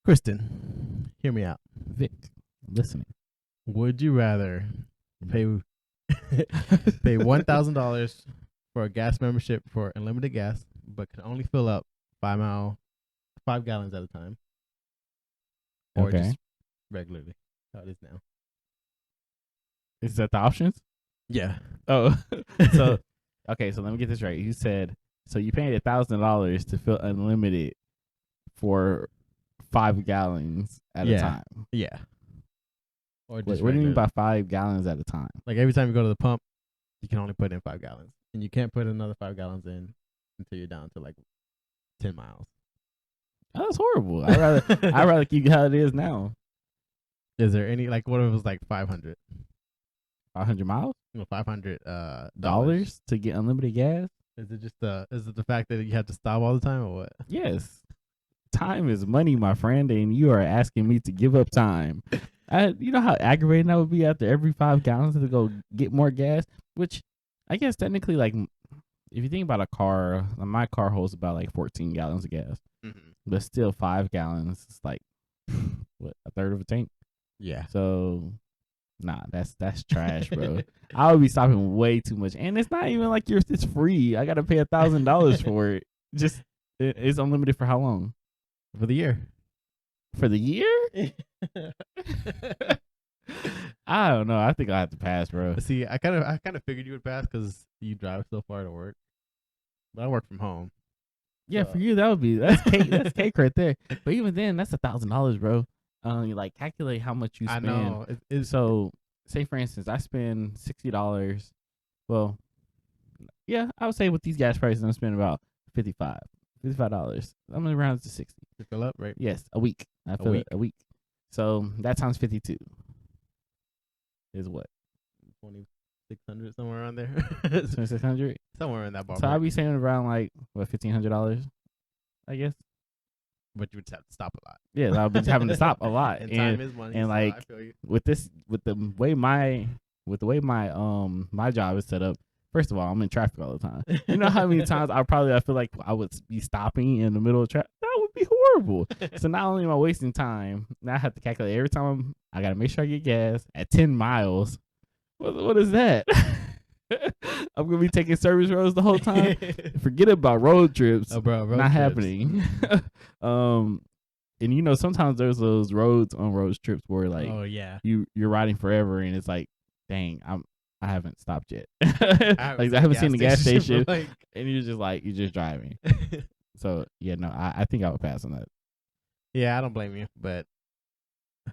Kristen, hear me out. Vic, listening. Would you rather pay pay $1,000 for a gas membership for unlimited gas, but can only fill up 5 gallons at a time, or Okay. just regularly? How it is now. Is that the options? Yeah. Oh, so okay. So let me get this right. You said so you paid $1,000 to fill unlimited for 5 gallons at a time. Yeah. Or What just do you mean regular. by 5 gallons at a time? Like every time you go to the pump, you can only put in 5 gallons, and you can't put another 5 gallons in until you're down to like 10 miles. Oh, that's horrible. I'd rather keep it how it is now. Is there any like what if it was like 500? 500 miles? $500 Dollars to get unlimited gas? Is it just is it the fact that you have to stop all the time or what? Yes. Time is money, my friend, and you are asking me to give up time. You know how aggravating that would be after every 5 gallons to go get more gas? Which I guess technically, like, if you think about a car, my car holds about like 14 gallons of gas. Mm-hmm. But still 5 gallons is like, what, a third of a tank? Yeah. So, nah, that's trash, bro. I would be stopping way too much. And it's not even like it's free. I got to pay $1,000 for it. Just, it's unlimited for how long? For the year. For the year? I don't know. I think I have to pass, bro. See, I kind of figured you would pass because you drive so far to work. But I work from home. Yeah, for you that's cake. That's cake right there. But even then, that's $1,000, bro. You like calculate how much you spend. I know. So, say for instance, I spend $60. Well, yeah, I would say with these gas prices, I'm spending about $55. I'm gonna round it to 60 to fill up, right? Yes, a week. I fill it a week. So that times 52 is what? 2,600 somewhere around there. 2,600 somewhere in that ballpark. So I'd be saving around like what, $1,500, I guess. But you would have to stop a lot. Yeah, I would be having to stop a lot. And time is money. And so like I feel you. with the way my job is set up. First of all, I'm in traffic all the time. You know how many times I feel like I would be stopping in the middle of traffic? That would be horrible. So not only am I wasting time, now I have to calculate every time I got to make sure I get gas at 10 miles. What is that? I'm going to be taking service roads the whole time. Forget about road trips. Oh, bro, road not trips. happening. And you know, sometimes there's those road trips where like you're riding forever and it's like, dang, I haven't stopped yet. I haven't seen the gas station, and you're just driving. So yeah, no, I think I would pass on that. Yeah, I don't blame you. But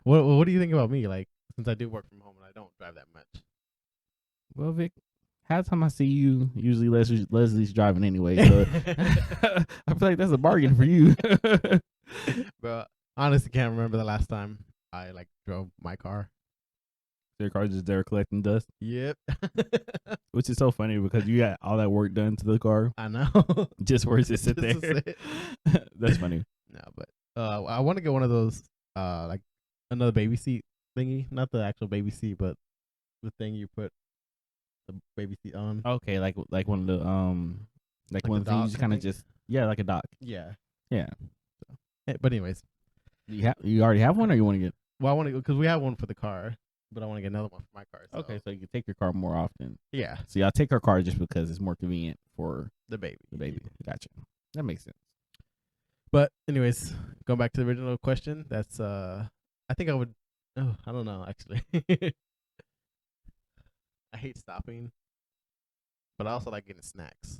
what do you think about me? Like, since I do work from home and I don't drive that much. Well, Vic, half the time I see you, usually Leslie's driving anyway. So I feel like that's a bargain for you. Bro, honestly, can't remember the last time I like drove my car. Their car just there collecting dust. Yep. Which is so funny because you got all that work done to the car. I know. Just for it to sit there. That's funny. No, but I want to get one of those like another baby seat thingy, not the actual baby seat, but the thing you put the baby seat on. Okay, like one of the like one of the things you just kind of just like a dock. Yeah. So, but anyways, you already have one, or you want to get? Well, I want to because we have one for the car. But I want to get another one for my car. So. Okay, so you can take your car more often. Yeah. So y'all take our car just because it's more convenient for the baby. Gotcha. That makes sense. But anyways, going back to the original question, that's I think I would. Oh, I don't know actually. I hate stopping, but I also like getting snacks.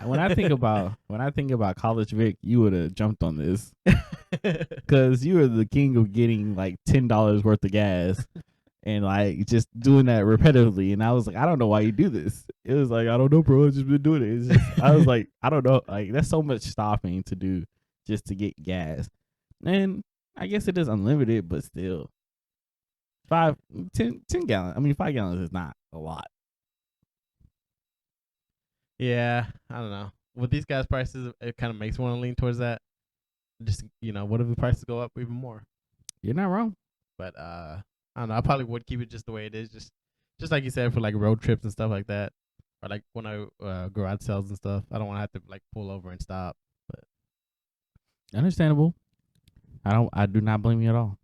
When I think about college, Vic, you would have jumped on this because you are the king of getting like $10 worth of gas. And like just doing that repetitively, and I was like, I don't know why you do this. It was like, I don't know, bro. I just been doing it. I was like, I don't know. Like that's so much stopping to do just to get gas. And I guess it is unlimited, but still, 10 gallons. I mean, 5 gallons is not a lot. Yeah, I don't know. With these gas prices, it kind of makes me want to lean towards that. Just what if the prices go up even more? You're not wrong. But I don't know. I probably would keep it just the way it is, just like you said, for like road trips and stuff like that, or like when I garage sales and stuff. I don't want to have to like pull over and stop. But understandable. I do not blame you at all.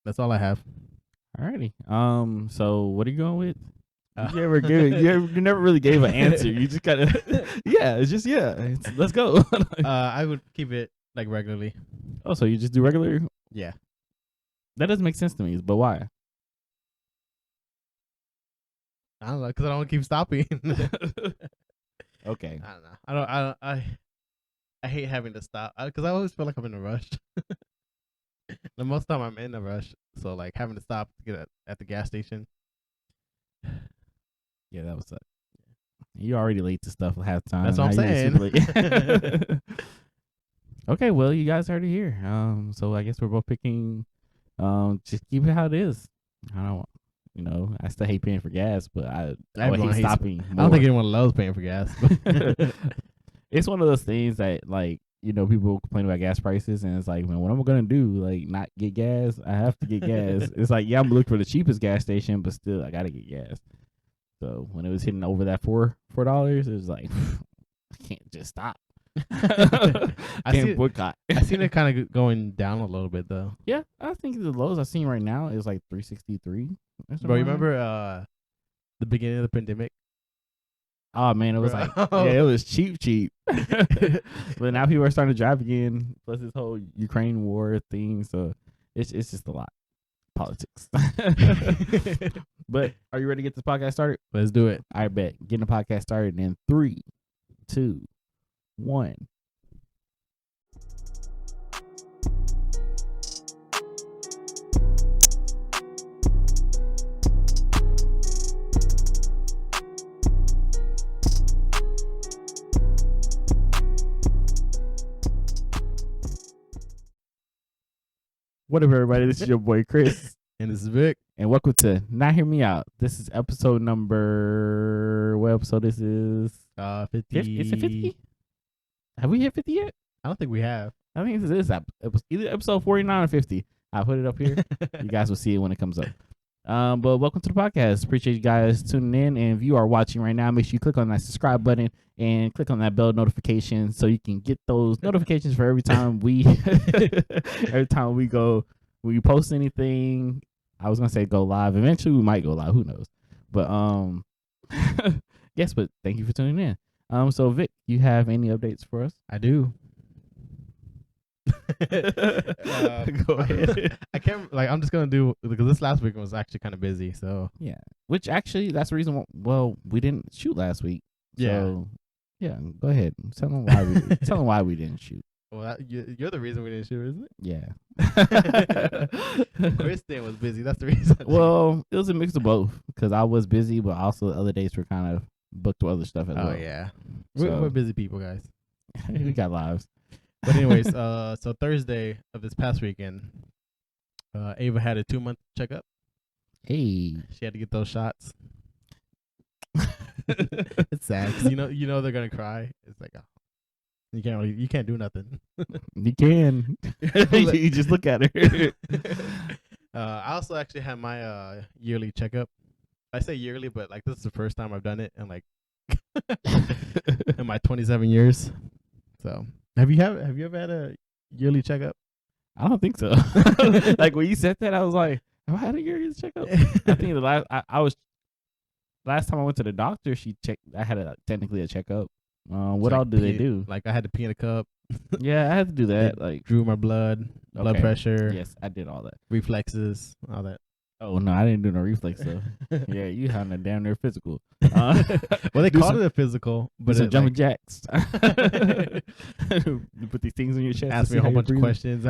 That's all I have. Alrighty. So what are you going with? Uh, You never really gave an answer. You just kind of yeah. It's just yeah. Let's go. I would keep it like regularly. Oh, so you just do regular? Yeah. That doesn't make sense to me. But why? I don't know, because I don't want to keep stopping. Okay. I don't know. I hate having to stop because I always feel like I'm in a rush. The most time I'm in a rush, so like having to stop to get at the gas station. Yeah, that was suck. You're already late to stuff half the time. That's what I'm How you saying. super late? Okay, well, you guys already here. So I guess we're both picking. Just keep it how it is. I don't. I still hate paying for gas, but I would Everyone hate hates- stopping. I don't think anyone loves paying for gas. But It's one of those things that like people complain about gas prices, and it's like, man, what am I gonna do? Like, not get gas? I have to get gas. It's like, yeah, I'm looking for the cheapest gas station, but still, I gotta get gas. So when it was hitting over that $4, it was like, I can't just stop. Can't boycott. I seen it kind of going down a little bit though. Yeah, I think the lowest I've seen right now is like 363. Bro, you remember the beginning of the pandemic? Oh man, it was like it was cheap. But now people are starting to drive again. Plus this whole Ukraine war thing, so it's just a lot. Politics. But are you ready to get this podcast started? Let's do it. I bet. Getting the podcast started in 3, 2, 1. What up, everybody? This is your boy Chris. And this is Vic. And welcome to Not Hear Me Out. This is episode number. What episode this is? 50. Is it 50? Have we hit 50 yet? I don't think we have. I think this is either episode 49 or 50. I'll put it up here. You guys will see it when it comes up. But welcome to the podcast. Appreciate you guys tuning in. And if you are watching right now, make sure you click on that subscribe button and click on that bell notification so you can get those notifications for every time we we post anything. I was gonna say go live. Eventually we might go live. Who knows? But yes. But thank you for tuning in. So Vic, you have any updates for us? I do. Go ahead. I can't I'm just gonna do because this last week was actually kind of busy. So yeah, which actually that's the reason. Well, we didn't shoot last week. So, yeah. Go ahead. Tell them why we didn't shoot. Well, you're the reason we didn't shoot, isn't it? Yeah. Kristen was busy. That's the reason. Well, it was a mix of both because I was busy, but also the other days were kind of booked with other stuff as well. Oh yeah, we're busy people, guys. We got lives. But anyways, so Thursday of this past weekend, Ava had a 2-month checkup. Hey, she had to get those shots. It's sad because you know they're gonna cry. It's like, oh, you can't do nothing. You can. You just look at her. I also actually had my yearly checkup. I say yearly, but like this is the first time I've done it in like in my 27 years. So have you ever had a yearly checkup? I don't think so. Like when you said that, I was like, have I had a yearly checkup? I think the last time I went to the doctor, she checked. I had technically a checkup. What all do they do? Like I had to pee in a cup. Yeah, I had to do that. Like drew my blood pressure. Yes, I did all that. Reflexes, all that. Oh no, I didn't do no reflex though. Yeah, you having a damn near physical. Well, they called it a physical, but some jumping jacks. You put these things on your chest. Ask me a whole bunch of questions.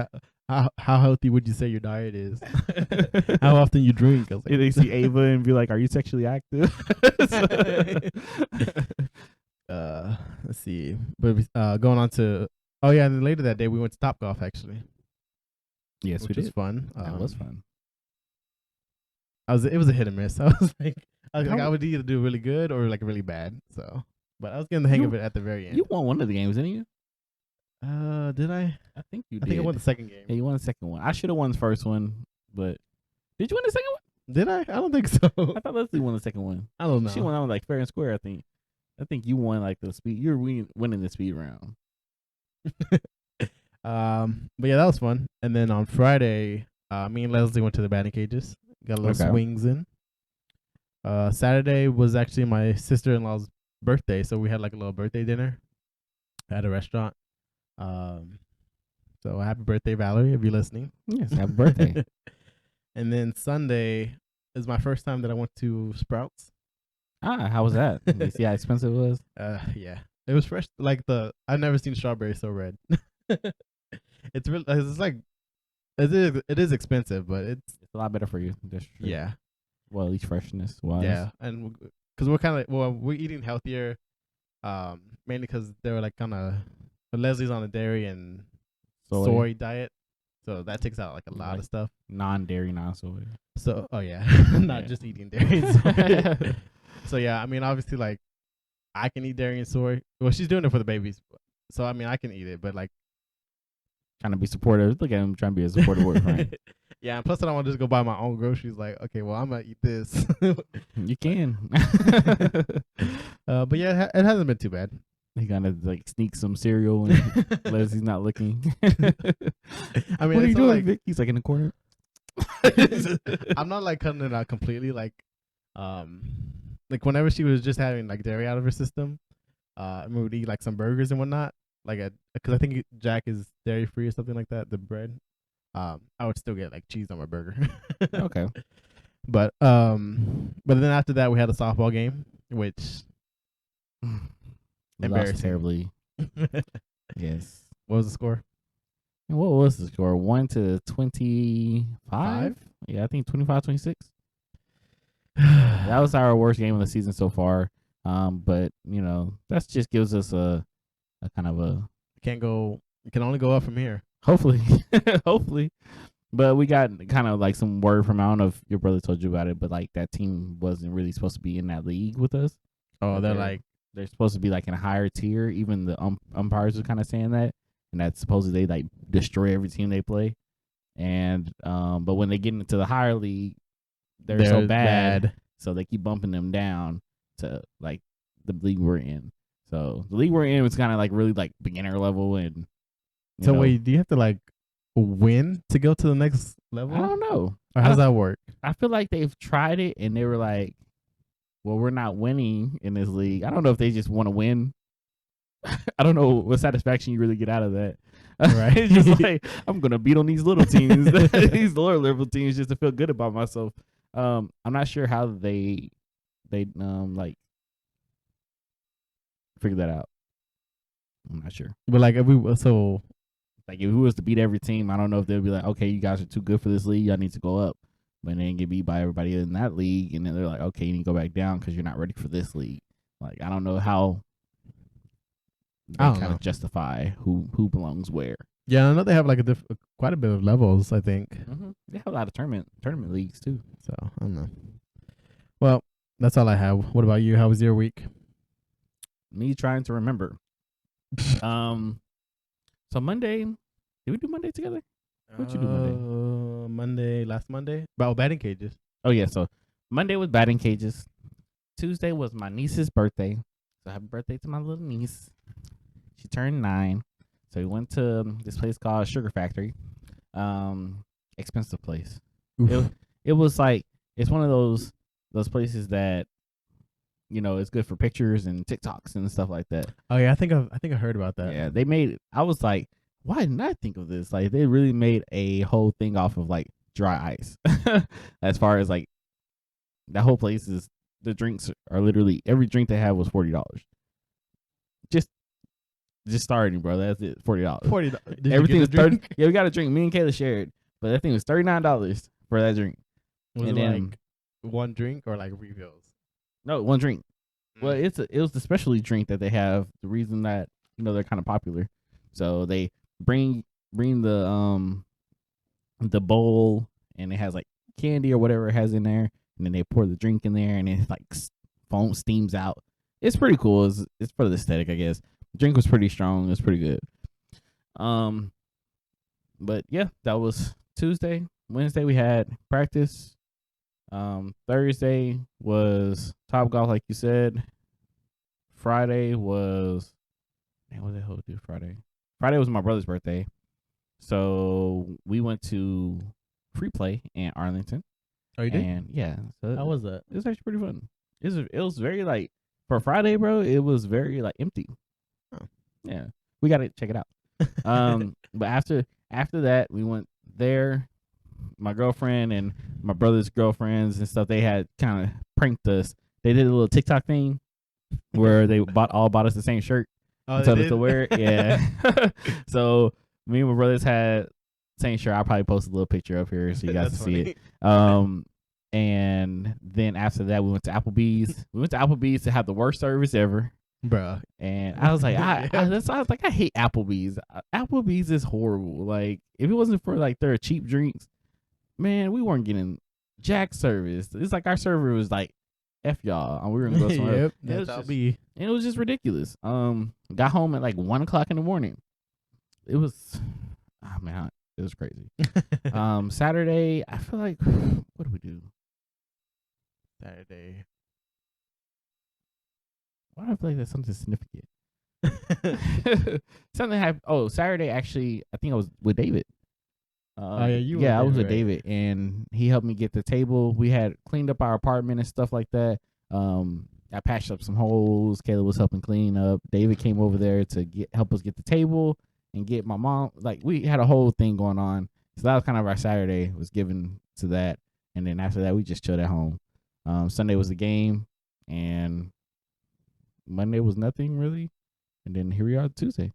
How healthy would you say your diet is? How often you drink? I was like, they see Ava and be like, "Are you sexually active?" Let's see. But going on to and then later that day we went to Topgolf actually. Yes, which was fun. That was fun. It was a hit and miss. I was like I would either do really good or like really bad. So, but I was getting the hang of it at the very end. You won one of the games, didn't you? Did I? I think you did. I think I won the second game. Yeah, you won the second one. I should have won the first one, but did you win the second one? Did I? I don't think so. I thought Leslie won the second one. I don't know. She won like fair and square. I think you won like the speed. You're winning the speed round. But yeah, that was fun. And then on Friday, me and Leslie went to the batting cages, got a little Okay. swings in. Saturday was actually my sister-in-law's birthday, so we had like a little birthday dinner at a restaurant. Um, so happy birthday, Valerie, if you're listening. Yes, happy birthday. And then Sunday is my first time that I went to Sprouts. How was that? You see how expensive it was? Yeah, it was fresh. Like I've never seen strawberry so red. It's really, it's like it is expensive, but it's It's a lot better for you. That's true. yeah, Well, at least freshness wise. yeah, and because we're kind of we're eating healthier, mainly because they were like kind of Leslie's on a dairy and soy diet, so that takes out like a lot of stuff. Non-dairy, non-soy. So yeah, not just eating dairy and soy. So yeah, I mean obviously like I can eat dairy and soy. Well, she's doing it for the babies, so I mean I can eat it, but like Trying to be supportive. Look at him trying to be a supportive boyfriend. yeah, and plus I don't want to just go buy my own groceries. Like okay, well I'm gonna eat this. You can. But yeah, it hasn't been too bad. He gonna like sneak some cereal when Leslie's not looking. I mean, what are you doing, like, Vic? He's like in the corner. I'm not like cutting it out completely. Like whenever she was just having like dairy out of her system, we would eat like some burgers and whatnot. Like, because I think Jack is dairy free or something like that. The bread, I would still get like cheese on my burger. Okay. But then after that we had a softball game, which We lost embarrassing. terribly. Yes. What was the score? And what was the score? 1-25? Five? Yeah, I think 25-26. That was our worst game of the season so far. But you know, that just gives us a kind of a Can't go. You can only go up from here. hopefully, hopefully. But we got kind of like some word from, I don't know if your brother told you about it, but like that team wasn't really supposed to be in that league with us. Oh, they're Okay. like They're supposed to be like in a higher tier. Even the umpires are kind of saying that, and that supposedly they like destroy every team they play. And but when they get into the higher league, they're so bad, so they keep bumping them down to like the league we're in. So the league we're in was kind of like really like beginner level, and you So know, wait, do you have to like win to go to the next level? I don't know. Or how does that work? I feel like they've tried it and they were like, well, we're not winning in this league. I don't know if they just want to win. I don't know what satisfaction you really get out of that. Right. It's just like, I'm going to beat on these little teams, these lower level teams, just to feel good about myself. I'm not sure how they like figure that out. I'm not sure. But like if we so Like if we was to beat every team, I don't know if they'd be like, okay, you guys are too good for this league. Y'all need to go up. But then get beat by everybody in that league, and then they're like, okay, you need to go back down because you're not ready for this league. Like I don't know how they kind of justify who belongs where. yeah, I know they have like quite a bit of levels. I think They have a lot of tournament leagues too. so. I don't know. Well, that's all I have. What about you? How was your week? Me trying to remember. So Monday, did we do Monday together? What'd you do Monday? Last Monday? About batting cages. Oh yeah, so Monday was batting cages. Tuesday was my niece's birthday. So happy birthday to my little niece. She turned 9. So we went to this place called Sugar Factory. Expensive place. It was like, it's one of those places that, you know, it's good for pictures and TikToks and stuff like that. Oh yeah, I think I heard about that. Yeah, they made, I was like, why didn't I think of this? Like they really made a whole thing off of like dry ice. As far as like that whole place is, the drinks are literally, every drink they have was $40. Just starting, bro. That's it. $40. $40. Everything was 30. Yeah, we got a drink. Me and Kayla shared, but that thing was $39 for that drink. Was And it then, like one drink or like refills? no, one drink. Well, it was the specialty drink that they have. The reason that, you know, they're kind of popular. So they bring the bowl, and it has like candy or whatever it has in there, and then they pour the drink in there, and it like foam steams out. It's pretty cool. It's for the aesthetic, I guess. The drink was pretty strong. It was pretty good. But yeah, that was Tuesday. Wednesday we had practice. Thursday was Top Golf, like you said. Friday was, man, what the hell did Friday? Friday was my brother's birthday. So we went to Free Play in Arlington. Oh, you did? And yeah, so How was that? it was actually pretty fun. It was very like for Friday, bro. It was very like empty. Oh. Yeah, we gotta check it out. But after that, we went there. My girlfriend and my brother's girlfriends and stuff. They had kind of pranked us. They did a little TikTok thing where they bought us the same shirt and told us to wear it. Yeah. So me and my brothers had same shirt. I'll probably post a little picture up here so you guys can see it. And then after that, we went to Applebee's. We went to Applebee's to have the worst service ever, bruh. And I was like, I was like, I hate Applebee's. Applebee's is horrible. Like, if it wasn't for like their cheap drinks, man, we weren't getting jack service. It's like our server was like, F y'all, and we were gonna go somewhere. Yep, and it was just ridiculous. Got home at like 1:00 in the morning. It was, oh man, it was crazy. Saturday, I feel like, what do we do? Saturday. Why do I feel like that's something significant? Something happened. Oh, Saturday, actually, I think I was with David. Oh yeah, you. Yeah, I was with right? David, and he helped me get the table. We had cleaned up our apartment and stuff like that. I patched up some holes. Kayla was helping clean up. David came over there to help us get the table and get my mom. Like, we had a whole thing going on. So that was kind of our Saturday, was given to that. And then after that, we just chilled at home. Sunday was the game, and Monday was nothing really. And then here we are Tuesday.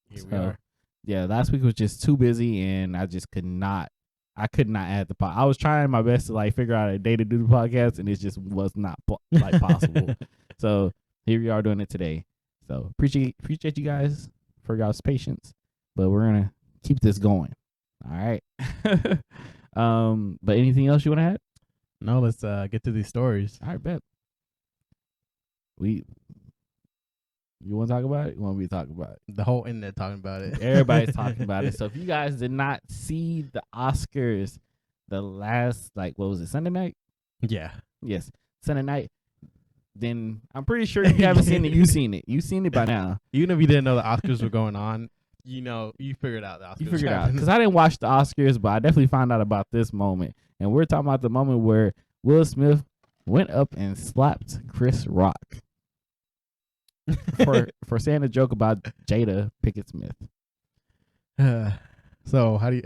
Here we are. Yeah, last week was just too busy, and I could not add the pod. I was trying my best to like figure out a day to do the podcast, and it just was not like possible. So here we are doing it today. So appreciate you guys for y'all's patience, but we're gonna keep this going. All right. But anything else you want to add? No, let's get to these stories. All right, bet. You want to talk about it? You want me to talk about it? The whole internet talking about it. Everybody's talking about it. So if you guys did not see the Oscars, the last, like, what was it, Sunday night? Yeah. Yes, Sunday night. Then I'm pretty sure you haven't seen it. You've seen it. You've seen it by now. Even if you didn't know the Oscars were going on, you figured out the Oscars. You figured out. Because I didn't watch the Oscars, but I definitely found out about this moment. And we're talking about the moment where Will Smith went up and slapped Chris Rock. for saying a joke about Jada Pinkett Smith. So how do you?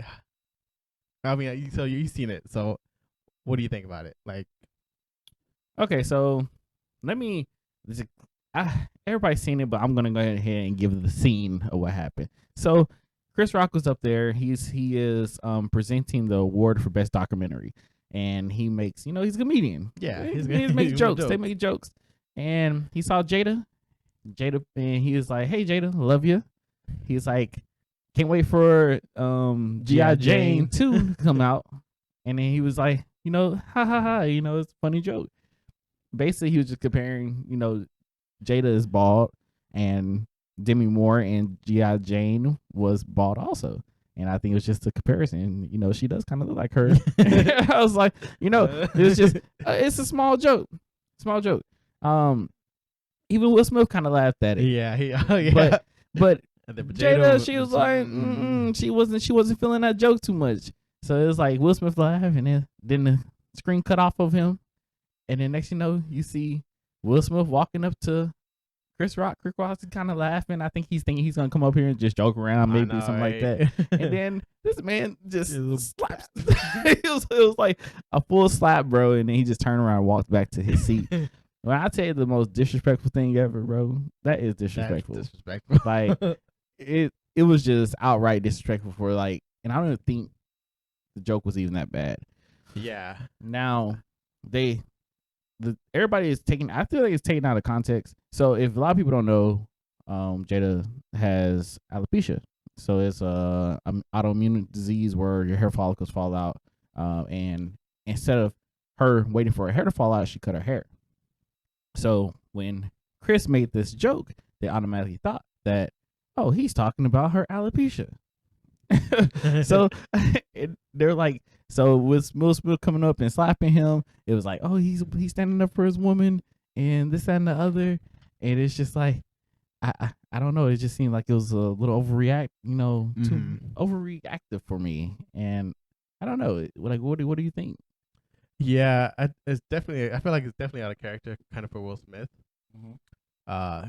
I mean, so you've seen it. So what do you think about it? Like, okay, so everybody's seen it, but I'm gonna go ahead and give the scene of what happened. So Chris Rock was up there. He is presenting the award for best documentary, and he makes, he's a comedian. Yeah, he makes jokes. They make jokes, and he saw Jada, and he was like, "Hey, Jada, love you." He's like, "Can't wait for G.I. Jane 2 to come out." And then he was like, ha ha ha, it's a funny joke. Basically, he was just comparing, Jada is bald, and Demi Moore and G.I. Jane was bald also. And I think it was just a comparison. She does kind of look like her. I was like, it's just, it's a small joke. Small joke. Even Will Smith kind of laughed at it. Yeah, yeah. But Jada, she was like, she wasn't feeling that joke too much. So it was like Will Smith laughed, and then the screen cut off of him, and then next you see Will Smith walking up to Chris Rock. Chris Rock is kind of laughing. I think he's thinking he's gonna come up here and just joke around, maybe something like that. And then this man just slaps. it was like a full slap, bro. And then he just turned around and walked back to his seat. When I tell you the most disrespectful thing ever, bro, that is disrespectful. That's disrespectful. Like it was just outright disrespectful for like, and I don't even think the joke was even that bad. Yeah. Now everybody is taking. I feel like it's taken out of context. So if a lot of people don't know, Jada has alopecia. So it's an autoimmune disease where your hair follicles fall out, and instead of her waiting for her hair to fall out, she cut her hair. So when Chris made this joke, they automatically thought that, oh, he's talking about her alopecia. So they're like, so with Will Smith coming up and slapping him, it was like, oh, he's standing up for his woman and this, that, and the other. And it's just like, I don't know. It just seemed like it was a little too Mhm. overreactive for me. And I don't know. Like, what do you think? Yeah, it's definitely. I feel like it's definitely out of character, kind of for Will Smith. Mhm.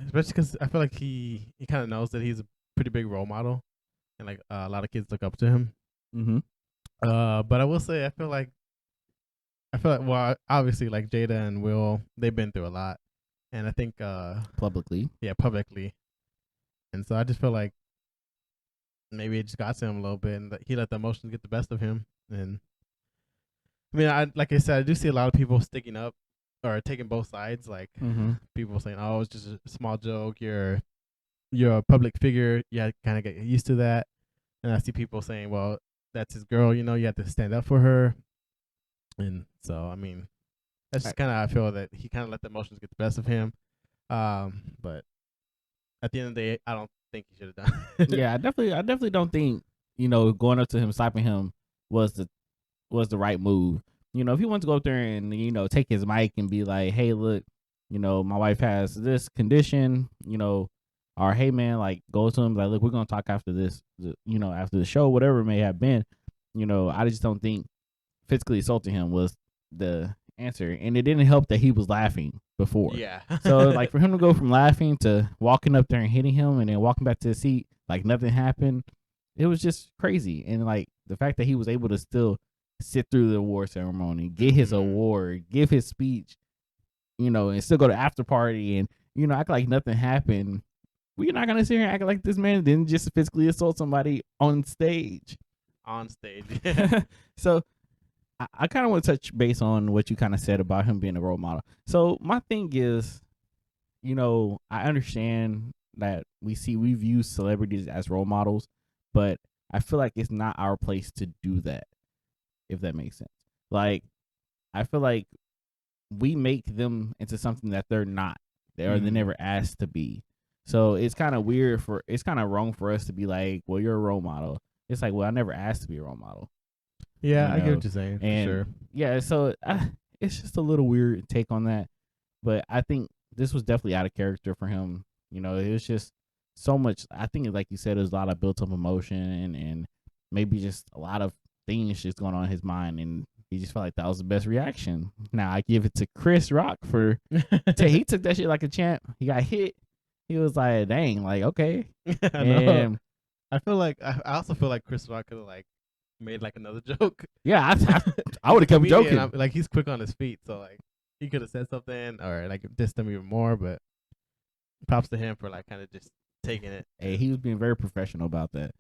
Especially because I feel like he kind of knows that he's a pretty big role model, and like a lot of kids look up to him. Mm-hmm. But I will say, I feel like well, obviously, like Jada and Will, they've been through a lot, and I think Publicly. yeah, publicly, and so I just feel like maybe it just got to him a little bit, and that he let the emotions get the best of him. And I mean, like I said, I do see a lot of people sticking up or taking both sides. Like Mm-hmm. people saying, "Oh, it's just a small joke. You're a public figure. You have to kind of get used to that." And I see people saying, "Well, that's his girl. You have to stand up for her." And so, I mean, that's just kind of I feel that he kind of let the emotions get the best of him. But at the end of the day, I don't think he should have done it. Yeah, I definitely don't think going up to him, slapping him was the right move. If he wants to go up there and take his mic and be like, "Hey, look, my wife has this condition," or "Hey, man, like go to him like, look, we're gonna talk after this, after the show, whatever it may have been." I just don't think physically assaulting him was the answer, and it didn't help that he was laughing before. Yeah. So like for him to go from laughing to walking up there and hitting him and then walking back to the seat like nothing happened, it was just crazy. And like the fact that he was able to still sit through the award ceremony, get his award, give his speech, and still go to after party and act like nothing happened. We're not gonna sit here and act like this man didn't just physically assault somebody on stage. On stage. So I kind of want to touch base on what you kind of said about him being a role model. So my thing is, I understand that we view celebrities as role models, but I feel like it's not our place to do that, if that makes sense. Like, I feel like we make them into something that they're not. They're never asked to be. So it's kind of wrong for us to be like, well, you're a role model. It's like, well, I never asked to be a role model. Yeah, I get what you're saying. For And sure. yeah, so it's just a little weird take on that. But I think this was definitely out of character for him. It was just so much. I think, like you said, there's a lot of built up emotion and maybe just a lot of things just going on in his mind. And he just felt like that was the best reaction. Now, I give it to Chris Rock for he took that shit like a champ. He got hit. He was like, dang, like, okay. I know. I feel like I also feel like Chris Rock could have like made like another joke. Yeah, I would have kept joking. Like he's quick on his feet, so like he could have said something or like dissed him even more. But props to him for like kind of just taking it. Hey, he was being very professional about that.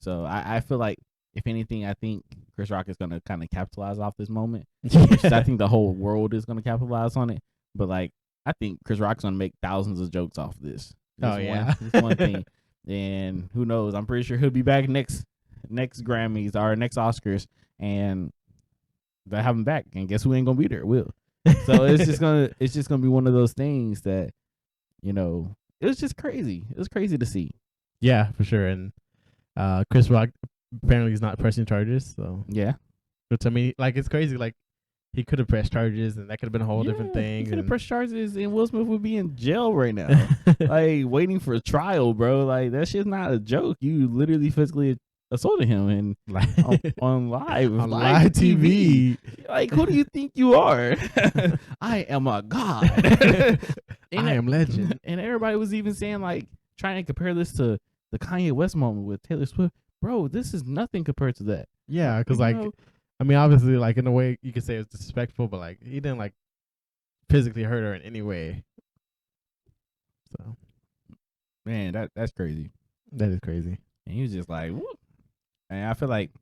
So I feel like if anything, I think Chris Rock is gonna kind of capitalize off this moment. I think the whole world is gonna capitalize on it. But like, I think Chris Rock's gonna make thousands of jokes off this. This one thing. And who knows? I'm pretty sure he'll be back next Grammys or next Oscars, and they'll have him back. And guess who ain't gonna be there? Will. So it's just gonna be one of those things that it was just crazy. It was crazy to see. Yeah, for sure. And Chris Rock apparently is not pressing charges. So yeah, which I mean, like it's crazy. Like he could have pressed charges, and that could have been a whole different thing. He could have pressed charges, and Will Smith would be in jail right now, like waiting for a trial, bro. Like that shit's not a joke. You literally physically assaulted him and on live TV. Like, who do you think you are? I am a god. I am legend. And everybody was even saying like trying to compare this to the Kanye West moment with Taylor Swift. Bro, this is nothing compared to that. Yeah, because like. I mean, obviously, like in a way, you could say it was disrespectful, but like he didn't like physically hurt her in any way. So, man, that's crazy. That is crazy. And he was just like, whoop. And I feel like,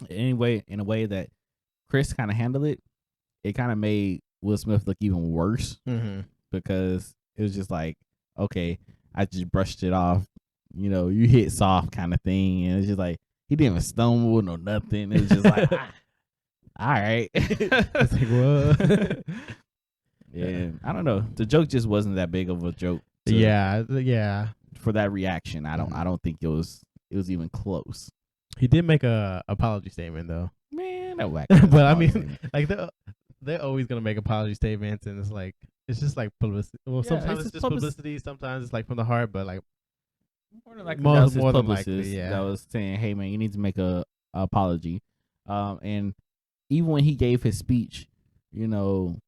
in a way that Chris kind of handled it, it kind of made Will Smith look even worse because it was just like, okay, I just brushed it off. You hit soft kind of thing, and it's just like. He didn't even stumble, no nothing. It was just like, all right. It's like, what? Yeah, I don't know. The joke just wasn't that big of a joke. Yeah. For that reaction, I don't think it was even close. He did make a apology statement though. Man, that whack. But I mean, like they're always gonna make apology statements, and it's like it's just like publicity. Well, Yeah, sometimes it's it's just just publicity. Sometimes it's like from the heart, but like more than likely, more that was his more than publicist likely, yeah. that was saying, "Hey, man, you need to make a apology." And even when he gave his speech, you know,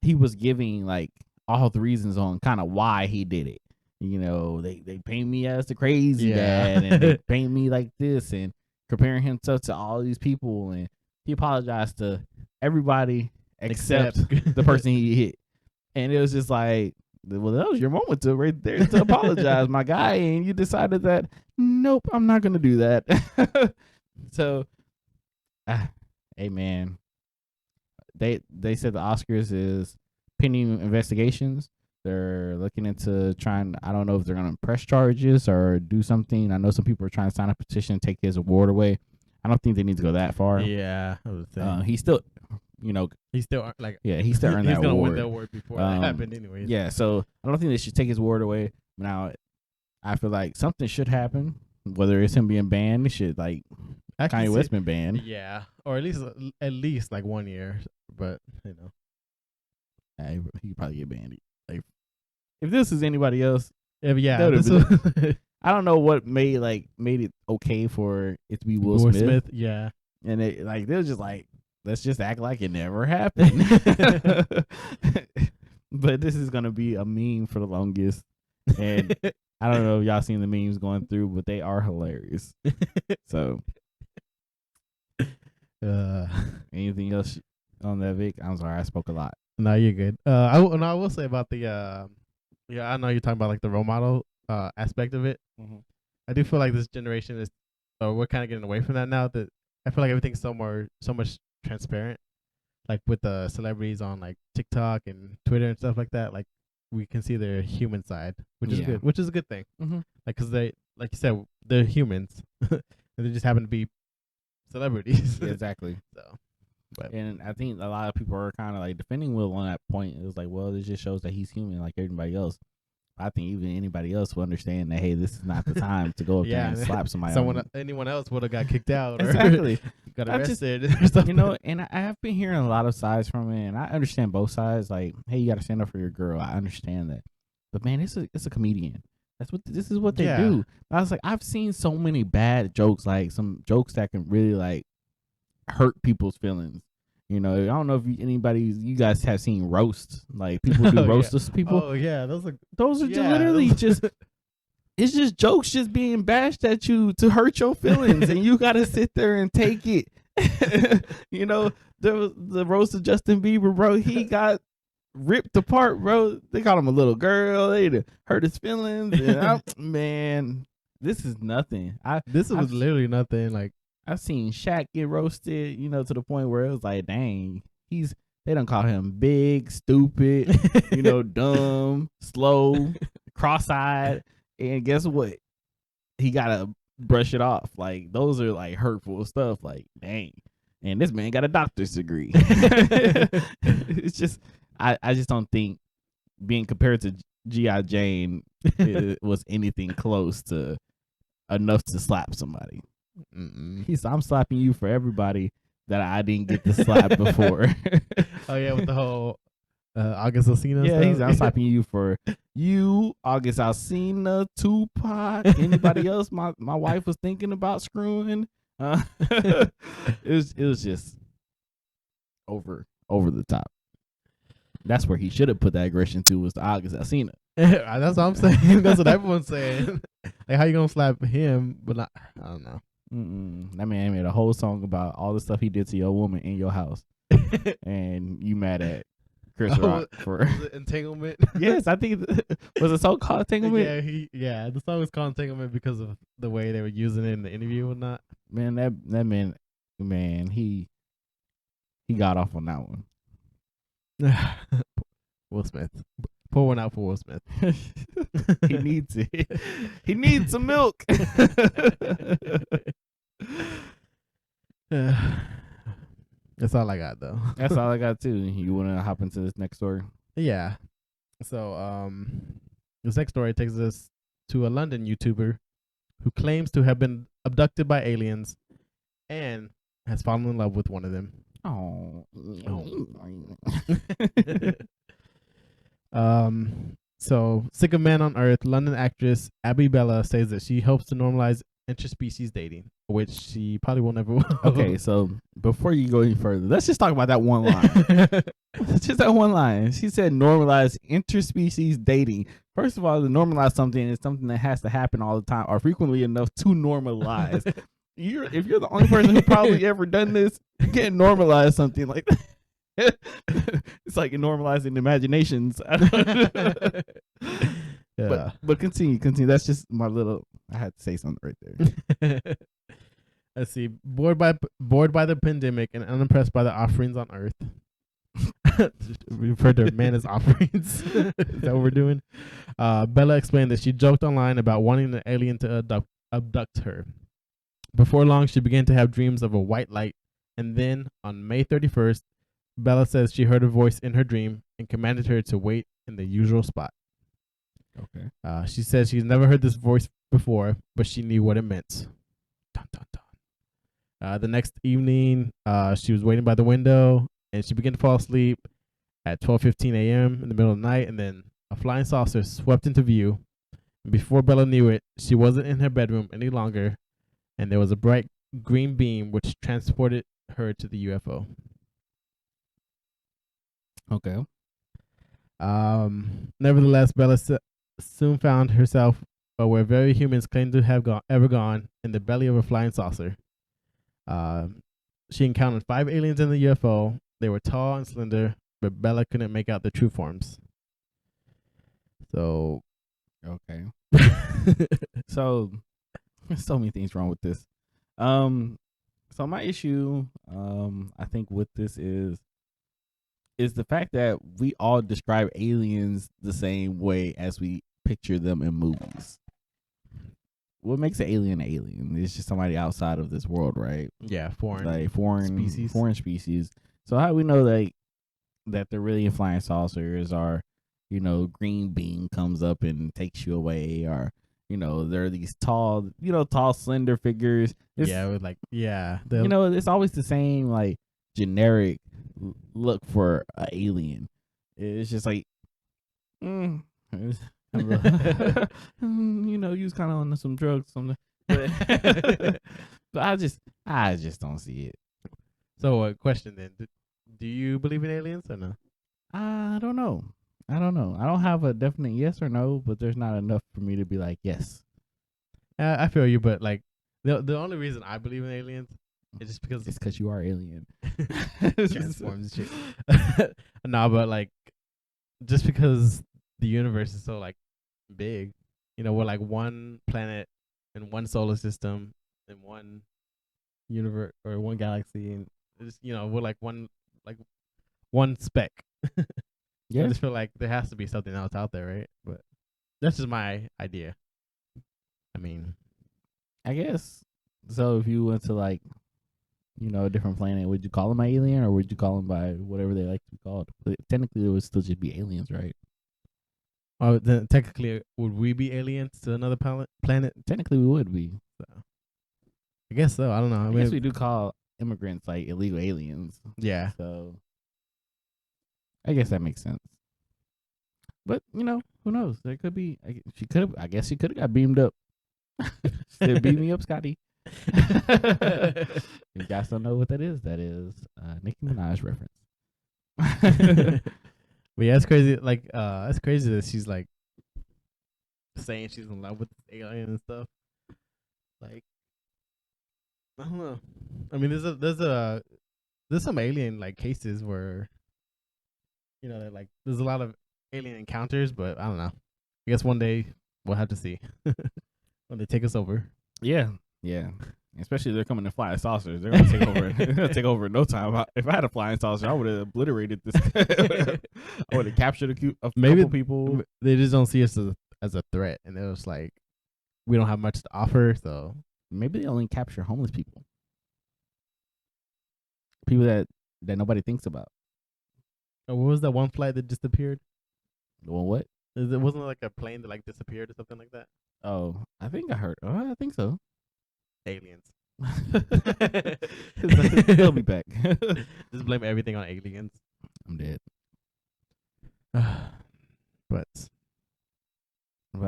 he was giving like all the reasons on kind of why he did it. You know, they paint me as the crazy Yeah. dad, and they paint me like this, and comparing himself to all these people, and he apologized to everybody except the person he hit, and it was just like, well, that was your moment to right there to apologize, my guy, and you decided that nope, I'm not gonna do that. So, hey man, they said the Oscars is pending investigations. They're looking into trying. I don't know if they're gonna press charges or do something. I know some people are trying to sign a petition to take his award away. I don't think they need to go that far. Yeah, I was saying. He's still, you know, He's still like he still earned he's that gonna award. win the award before that happened, anyways. Yeah, so I don't think they should take his award away. Now, I feel like something should happen. Whether it's him being banned, it should like Kanye West been banned. Yeah, or at least like 1 year. But you know, He could probably get banned. Like, if this is anybody else, yeah. I don't know what made it okay for it to be Will Smith. Yeah, And they was just like, let's just act like it never happened. But this is gonna be a meme for the longest, and I don't know if y'all seen the memes going through, but they are hilarious. So, anything else on that, Vic? I'm sorry, I spoke a lot. No, you're good. I will say about the I know you're talking about like the role model aspect of it. Mm-hmm. I do feel like this generation is, we're kind of getting away from that now. That I feel like everything's so much transparent, like with the celebrities on like TikTok and Twitter and stuff like that. Like we can see their human side, which is good, which is a good thing. Mm-hmm. Like, cause they, like you said, they're humans, and they just happen to be celebrities. Yeah, exactly. So, but and I think a lot of people are kind of like defending Will on that point. It was like, well, it just shows that he's human like everybody else. I think even anybody else will understand that, hey, this is not the time to go up there and slap somebody. Anyone else would have got kicked out. Exactly. Got arrested or something. You know, and I have been hearing a lot of sides from it, and I understand both sides. Like, hey, you got to stand up for your girl. I understand that. But, man, it's a comedian. This is what they do. I was like, I've seen so many bad jokes, like some jokes that can really, like, hurt people's feelings. You know, I don't know if you guys have seen roasts, like people do roast of people. Oh yeah, those are just literally just it's just jokes just being bashed at you to hurt your feelings, and you gotta sit there and take it. You know, there was the roast of Justin Bieber, bro. He got ripped apart, bro. They called him a little girl. They hurt his feelings. And man, this is nothing. This was literally nothing. Like, I've seen Shaq get roasted, you know, to the point where it was like, dang, they don't call him big, stupid, you know, dumb, slow, cross-eyed, and guess what? He gotta brush it off. Like, those are like hurtful stuff. Like, dang, and this man got a doctor's degree. It's just, I just don't think being compared to G.I. Jane was anything close to enough to slap somebody. I'm slapping you for everybody that I didn't get to slap before. Oh yeah, with the whole August Alsina. Yeah, I'm slapping you for you, August Alsina, Tupac, anybody else. My wife was thinking about screwing. It was just over the top. That's where he should have put that aggression to, was the August Alsina. That's what I'm saying. That's what everyone's saying. Like, how you gonna slap him? But not, I don't know. That man made a whole song about all the stuff he did to your woman in your house, and you mad at Chris Rock for Entanglement. Yes, I think was the song called Entanglement. Yeah, the song was called Entanglement because of the way they were using it in the interview and not. Man, that man, he got off on that one. Will Smith. Pour one out for Will Smith. He needs it. He needs some milk. That's all I got, though. That's all I got too. You want to hop into this next story? Yeah. So, this next story takes us to a London YouTuber who claims to have been abducted by aliens and has fallen in love with one of them. Oh. So sick of men on Earth, London actress Abby Bella says that she hopes to normalize interspecies dating, which she probably will never. Okay, so before you go any further, let's just talk about that one line. Just that one line. She said normalize interspecies dating. First of all, to normalize something is something that has to happen all the time or frequently enough to normalize. If you're the only person who probably ever done this, you can't normalize something like that. It's like normalizing imaginations. Yeah. But continue. That's just my little. I had to say something right there. Let's see. Bored by the pandemic and unimpressed by the offerings on Earth. Refer to man as offerings. Is that what we're doing? Bella explained that she joked online about wanting an alien to abduct her. Before long, she began to have dreams of a white light, and then on May 31st, Bella says she heard a voice in her dream and commanded her to wait in the usual spot. Okay. She says she's never heard this voice before, but she knew what it meant. Dun, dun, dun. The next evening, she was waiting by the window, and she began to fall asleep at 12:15 a.m. in the middle of the night, and then a flying saucer swept into view. And before Bella knew it, she wasn't in her bedroom any longer, and there was a bright green beam which transported her to the UFO. Okay. Nevertheless, Bella soon found herself where very humans claim to have ever gone, in the belly of a flying saucer. She encountered 5 aliens in the UFO. They were tall and slender, but Bella couldn't make out their true forms. So, okay. So many things wrong with this. So my issue, I think with this is the fact that we all describe aliens the same way as we picture them in movies. What makes an alien an alien? It's just somebody outside of this world, right? Yeah, foreign species. So how do we know that they're really in flying saucers, or green bean comes up and takes you away, or there are these tall, slender figures. It's always the same generic look for an alien. It's just like, he was kind of on some drugs, something. But I just don't see it. So, question then: do you believe in aliens or no? I don't know. I don't have a definite yes or no, but there's not enough for me to be like yes. I feel you, but the only reason I believe in aliens is just because it's because you are alien. Transforms shit. No, but just because the universe is so big, we're one planet in one solar system in one universe or one galaxy, and just we're one speck. Yeah, I just feel like there has to be something else out there, right? But that's just my idea. I mean, I guess so. If you went to a different planet, would you call them an alien, or would you call them by whatever they like to be called? But technically, it would still just be aliens, right? Oh, then technically, would we be aliens to another planet? Technically, we would be. So, I guess so. I don't know. I guess we do call immigrants illegal aliens. Yeah. So I guess that makes sense. But who knows? There could be. I guess she could have got beamed up. Said, "Beam me up, Scotty." If you guys don't know what that is Nicki Minaj reference. But yeah, it's crazy. It's crazy that she's saying she's in love with this alien and stuff. I don't know. I mean, there's some alien cases where there's a lot of alien encounters, but I don't know. I guess one day we'll have to see when they take us over. Yeah. Especially if they're coming to flying saucers. They're gonna take over. They're gonna take over in no time. If I had a flying saucer, I would have obliterated this. I would have captured a couple people. They just don't see us as a threat, and they're just we don't have much to offer. So maybe they only capture homeless people, people that nobody thinks about. Oh, what was that one flight that disappeared? Well, what? It wasn't a plane that disappeared or something like that. Oh, I think I heard. Oh, I think so. Aliens. They'll be back. Just blame everything on aliens. I'm dead. But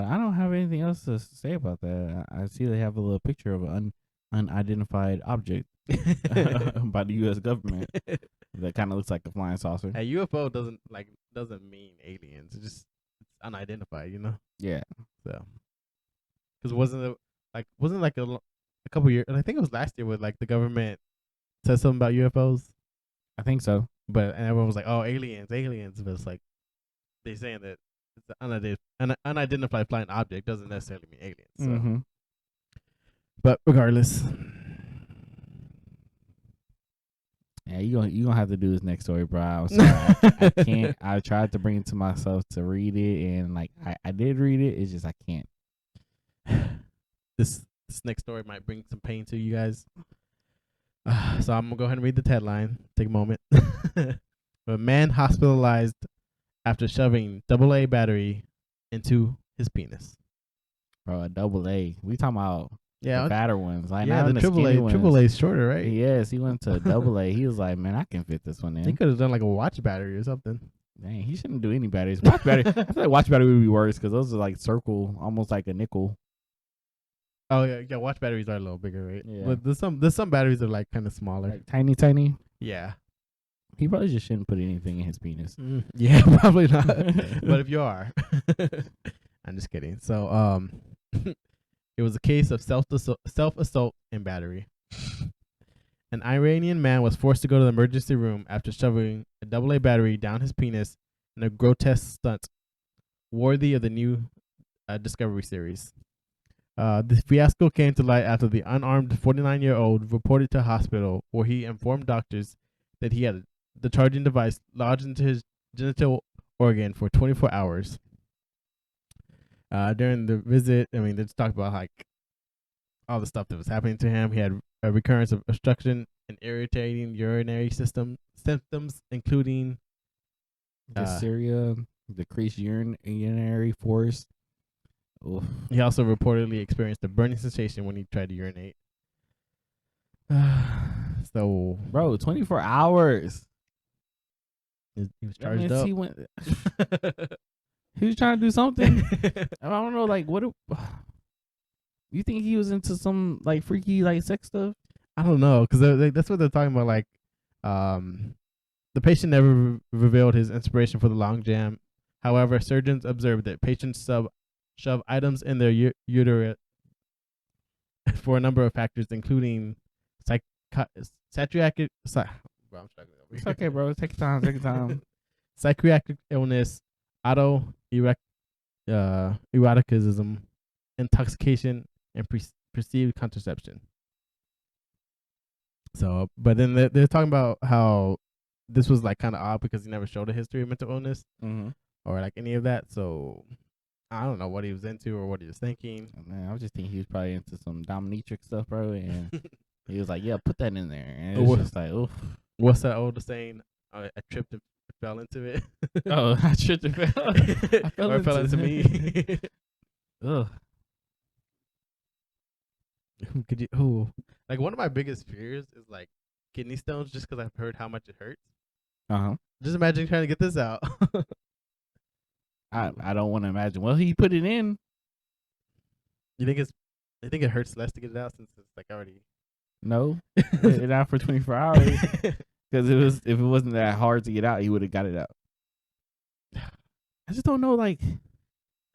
I don't have anything else to say about that. I see they have a little picture of an unidentified object by the U.S. government that kind of looks like a flying saucer. a UFO doesn't mean aliens. It's unidentified, you know. Yeah. So, because wasn't it like a couple years? I think it was last year with like the government said something about UFOs, I think so. and everyone was like, "Oh, aliens, aliens." But it's like they're saying that it's an unidentified flying object doesn't necessarily mean aliens. So. Mm-hmm. But regardless, yeah, you gonna have to do this next story, bro. I'm sorry, I can't. I tried to bring it to myself to read it, and like I did read it. It's just I can't. This next story might bring some pain to you guys. So I'm gonna go ahead and read the headline. Take a moment. A man hospitalized after shoving AA battery into his penis. Bro, a AA. We talking about Yeah, the fatter ones. Like yeah, not the skinny ones. AAA is shorter, right? Yes, he went to AA. He was like, man, I can fit this one in. He could have done like a watch battery or something. Dang, he shouldn't do any batteries. Watch battery. I feel like watch battery would be worse because those are like circle, almost like a nickel. Oh yeah, watch batteries are a little bigger, right? Yeah. But there's some batteries that are like kind of smaller. Like tiny. Yeah. He probably just shouldn't put anything in his penis. Yeah, probably not. But if you are, I'm just kidding. So it was a case of self assault and battery. An Iranian man was forced to go to the emergency room after shoving a AA battery down his penis in a grotesque stunt worthy of the new Discovery series. The fiasco came to light after the unarmed 49-year-old reported to hospital, where he informed doctors that he had the charging device lodged into his genital organ for 24 hours. During the visit, I mean, they just talked about like all the stuff that was happening to him. He had a recurrence of obstruction and irritating urinary system symptoms, including Dysuria, decreased urinary force. Oof. He also reportedly experienced a burning sensation when he tried to urinate. So, bro, 24 hours. He was charged up. He was trying to do something. I don't know, like what? You think he was into some like freaky like sex stuff? I don't know, because that's what they're talking about. Like, the patient never revealed his inspiration for the long jam. However, surgeons observed that patients shove items in their uterus for a number of factors, including psychiatric. Bro, I'm struggling over here. It's okay, bro. Take your time. Psychiatric illness, eroticism, intoxication, and perceived contraception. So, but then they're talking about how this was like kind of odd because he never showed a history of mental illness or like any of that. So I don't know what he was into or what he was thinking. Man, I was just thinking he was probably into some dominatrix stuff, bro. And he was like, "Yeah, put that in there." And it was just like, "Oof." What's that old saying? I tripped and fell into it. Oh, I tripped and fell. I fell into me. Ugh. Could you? Oh, like one of my biggest fears is like kidney stones, just because I've heard how much it hurts. Just imagine trying to get this out. I don't want to imagine. Well, he put it in. You think it hurts less to get it out since it's like already? No, it out for 24 hours. Because if it wasn't that hard to get out, he would have got it out. I just don't know, like.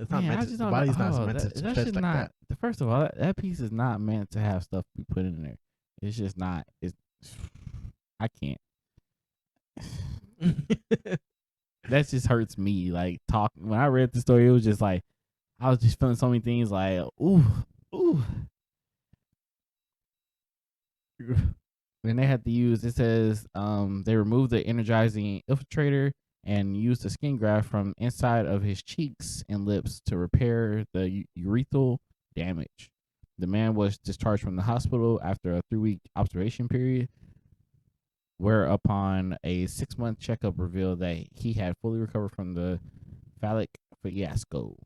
It's not meant to, the body's not meant to stretch like that. First of all, that piece is not meant to have stuff be put in there. It's just not. I can't. That just hurts me. Like when I read the story, it was just like I was just feeling so many things. Like ooh. Then they had to use. It says they removed the energizing infiltrator and used the skin graft from inside of his cheeks and lips to repair the urethral damage. The man was discharged from the hospital after a 3-week observation period, whereupon a 6-month checkup revealed that he had fully recovered from the phallic fiasco.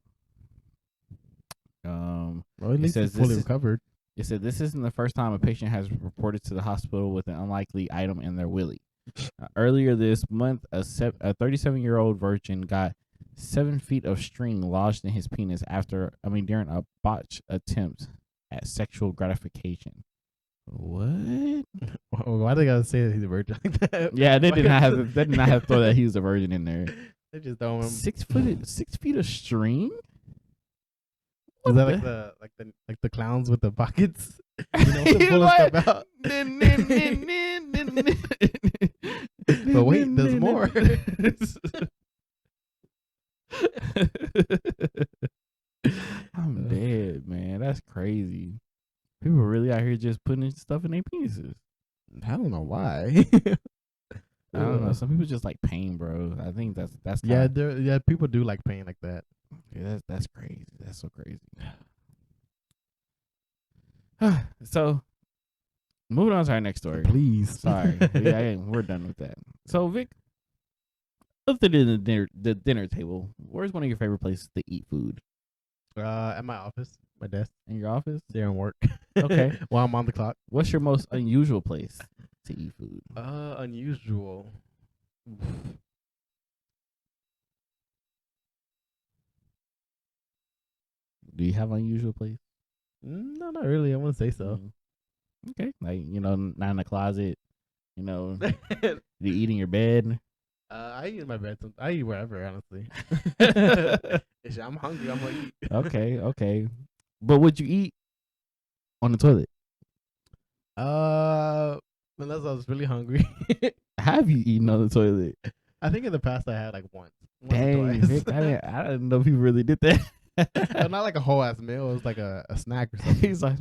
Well, at least he's fully recovered. It said this isn't the first time a patient has reported to the hospital with an unlikely item in their willy. Earlier this month, a 37-year-old virgin got 7 feet of string lodged in his penis during a botched attempt at sexual gratification. What? Why they gotta say that he's a virgin like that? Yeah, they did not have to throw that he was a virgin in there. They just throw him. 6 feet of string? Is that like the clowns with the pockets? You know, pulling stuff out. But wait, there's more. I'm dead, man. That's crazy. People really out here just putting stuff in their penises. I don't know why. I don't know. Some people just like pain, bro. I think that's yeah. People do like pain like that. Yeah, that's crazy. That's so crazy. So, moving on to our next story. Please, sorry, we're done with that. So, Vic, other than the dinner table, where's one of your favorite places to eat food? At my office, my desk. In your office? There and work. Okay. While I'm on the clock. What's your most unusual place to eat food? Unusual. Do you have an unusual place? No, not really. I wouldn't say so. Okay, like not in the closet. You eat in your bed. I eat in my bed. I eat wherever, honestly. If I'm hungry, I'm gonna eat. Okay. But would you eat on the toilet? Unless I was really hungry. Have you eaten on the toilet? I think in the past I had like once. Dang, Vic, I didn't know people really did that. Not like a whole ass meal. It was like a snack or something. He's like,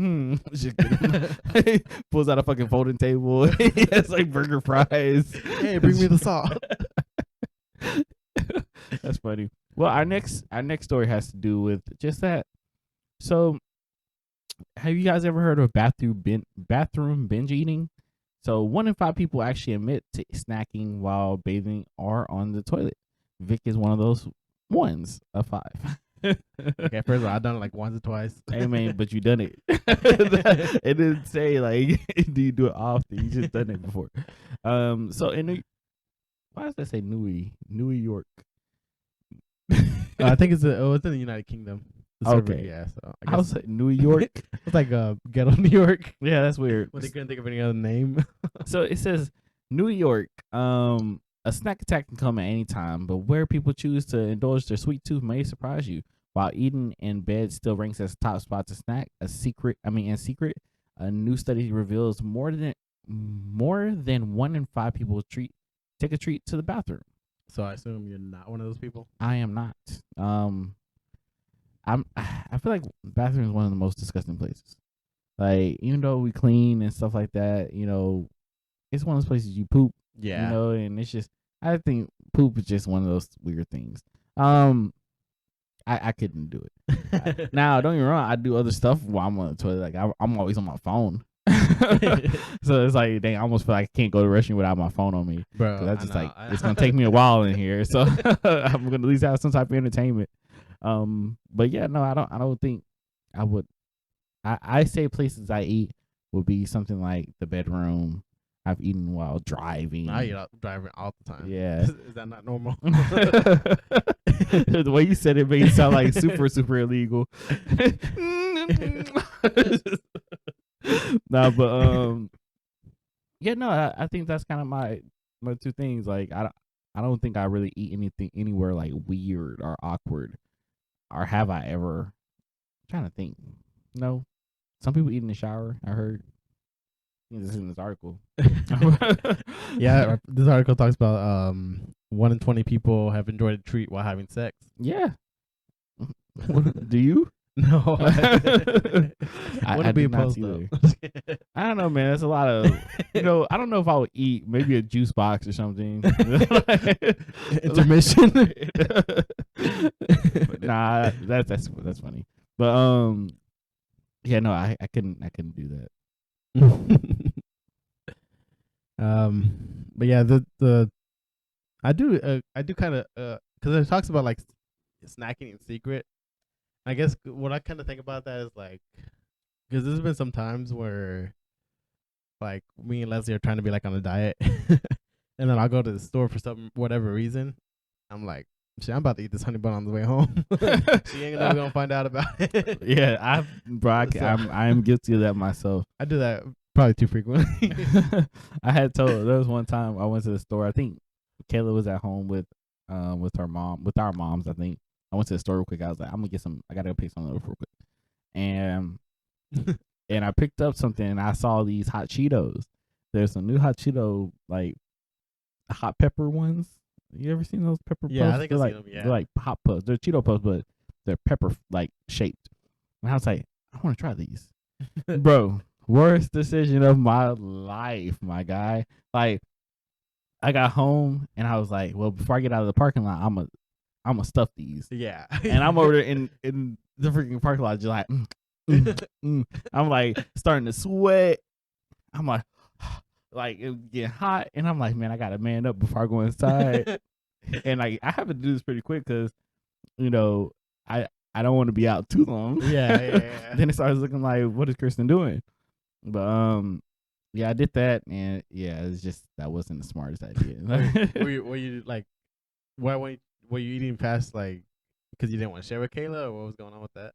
He pulls out a fucking folding table. He has like burger fries. Hey, bring me the salt. That's funny. Well, our next story has to do with just that. So, have you guys ever heard of bathroom binge eating? So, 1 in 5 people actually admit to snacking while bathing or on the toilet. Vic is one of those ones of 5. Okay, first of all, I've done it like once or twice. Hey man, but you done it. It didn't say like do you do it often. You just done it before. So why does that say New York? I think it's in the United Kingdom. Okay, yeah. So I was like New York. It's like ghetto New York. Yeah, that's weird. But they couldn't think of any other name. So it says New York. A snack attack can come at any time, but where people choose to indulge their sweet tooth may surprise you. While eating in bed still ranks as top spot to snack, in secret, a new study reveals more than 1 in 5 people take a treat to the bathroom. So I assume you're not one of those people. I am not. I feel like bathroom is one of the most disgusting places. Like, even though we clean and stuff like that, it's one of those places you poop. Yeah. And it's just, I think poop is just one of those weird things. I couldn't do it. Now, don't get me wrong, I do other stuff while I'm on the toilet. Like I'm always on my phone. So it's like, dang, I almost feel like I can't go to the restroom without my phone on me. Bro, that's just like, it's gonna take me a while in here. So I'm gonna at least have some type of entertainment. But yeah, no, I don't think I would. I say places I eat would be something like the bedroom. I've eaten while driving. I eat driving all the time. Yeah. Is that not normal? The way you said it made it sound like super, super illegal. No, but yeah, no, I think that's kind of my 2 things. Like I don't think I really eat anything anywhere like weird or awkward. Or have I ever? I'm trying to think. No. Some people eat in the shower, I heard. This is in this article. Yeah, this article talks about 1 in 20 people have enjoyed a treat while having sex. Yeah. Do you? No. I Wouldn't be do not opposed either. though. I don't know, man. That's a lot of, I don't know if I would eat maybe a juice box or something. Intermission. Nah, that's funny. But yeah, no, I couldn't do that. But yeah, I do kind of because it talks about like snacking in secret. I guess what I kind of think about that is like, because there's been some times where like me and Leslie are trying to be like on a diet, and then I'll go to the store for some whatever reason. I'm like Shit, I'm about to eat this honey bun on the way home. She ain't never gonna find out about it. Yeah, I am guilty of that myself. I do that probably too frequently. I had told there was one time I went to the store. I think Kayla was at home with her mom, with our moms. I think I went to the store real quick. I was like, I'm gonna get some. I gotta go pick something up real quick, and I picked up something. And I saw these hot Cheetos. There's some new hot Cheeto like hot pepper ones. You ever seen those pepper puffs? Yeah, I think I've like, seen them. Yeah, they're like hot puffs. They're Cheeto puffs, but they're pepper like shaped. And I was like, I want to try these, bro. Worst decision of my life, my guy. Like, I got home and I was like, well, before I get out of the parking lot, I'm gonna stuff these. Yeah. And I'm over there in the freaking parking lot, just like, I'm like starting to sweat. I'm like it getting hot, and I'm like, man, I gotta man up before I go inside. And like, I have to do this pretty quick because, I don't want to be out too long. Yeah. Then it starts looking like, what is Kristen doing? But yeah, I did that, and yeah, it's just that wasn't the smartest idea. were you like, why were you eating fast, like because you didn't want to share with Kayla, or what was going on with that?